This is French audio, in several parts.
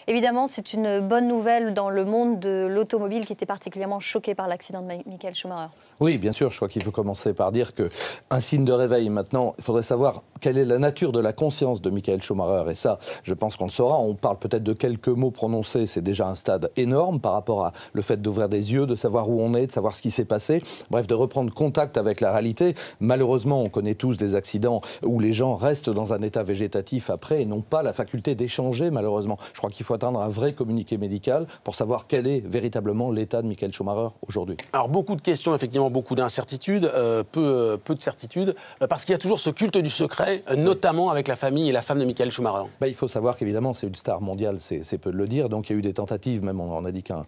Évidemment, c'est une bonne nouvelle dans le monde de l'automobile qui était particulièrement choqué par l'accident de Michael Schumacher. Oui, bien sûr, je crois qu'il faut commencer par dire qu'un signe de réveil maintenant, il faudrait savoir quelle est la nature de la conscience de Michael Schumacher. Et ça, je pense qu'on le saura. On parle peut-être de quelques mots prononcés, c'est déjà un stade énorme par rapport à le fait d'ouvrir des yeux, de savoir où on est, de savoir ce qui s'est passé. Bref, de reprendre contact avec la réalité. Malheureusement, on connaît tous des accidents où les gens restent dans un état végétatif après et n'ont pas la faculté d'échanger, malheureusement. Je crois qu'il faut attendre un vrai communiqué médical pour savoir quel est véritablement l'état de Michael Schumacher aujourd'hui. Alors, beaucoup de questions, effectivement, beaucoup d'incertitudes, peu de certitudes, parce qu'il y a toujours ce culte du secret, notamment avec la famille et la femme de Michael Schumacher. Il faut savoir qu'évidemment, c'est une star mondiale, c'est peu de le dire. Donc il y a eu des tentatives, même on a dit qu'un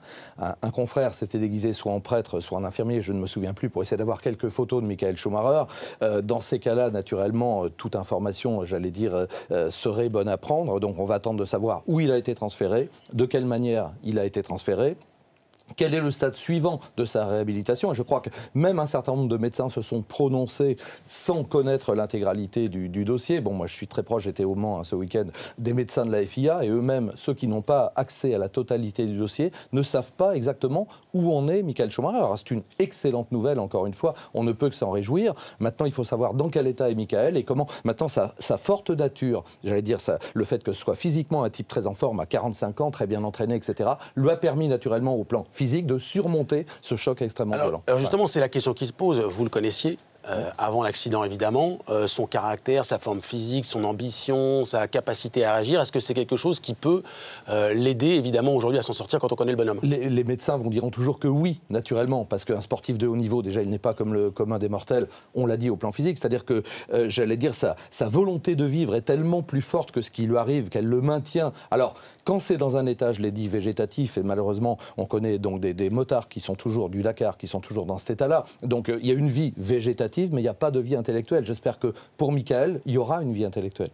confrère s'était déguisé soit en prêtre, soit en infirmier, je ne me souviens plus, pour essayer d'avoir quelques photos de Michael Schumacher. Dans ces cas-là, naturellement, toute information, j'allais dire, serait bonne à prendre. Donc on va attendre de savoir où il a été transféré, de quelle manière il a été transféré. Quel est le stade suivant de sa réhabilitation? Et je crois que même un certain nombre de médecins se sont prononcés sans connaître l'intégralité du dossier. Bon, moi je suis très proche, j'étais au Mans ce week-end, des médecins de la FIA, et eux-mêmes, ceux qui n'ont pas accès à la totalité du dossier, ne savent pas exactement où en est Michael Schumacher. Alors c'est une excellente nouvelle, encore une fois, on ne peut que s'en réjouir. Maintenant, il faut savoir dans quel état est Michael et comment, maintenant, sa forte nature, j'allais dire, le fait que ce soit physiquement un type très en forme, à 45 ans, très bien entraîné, etc., lui a permis naturellement au plan physique de surmonter ce choc extrêmement violent. Alors justement, c'est la question qui se pose, vous le connaissiez avant l'accident évidemment, son caractère, sa forme physique, son ambition, sa capacité à agir, est-ce que c'est quelque chose qui peut l'aider évidemment aujourd'hui à s'en sortir quand on connaît le bonhomme? Les médecins diront toujours que oui, naturellement, parce qu'un sportif de haut niveau, déjà, il n'est pas comme le commun des mortels, on l'a dit au plan physique, c'est-à-dire que, j'allais dire, sa volonté de vivre est tellement plus forte que ce qui lui arrive, qu'elle le maintient. Alors, quand c'est dans un état, je l'ai dit, végétatif, et malheureusement, on connaît donc des motards qui sont toujours du Dakar, qui sont toujours dans cet état-là, donc il y a une vie végétative, mais il n'y a pas de vie intellectuelle. J'espère que pour Michael, il y aura une vie intellectuelle.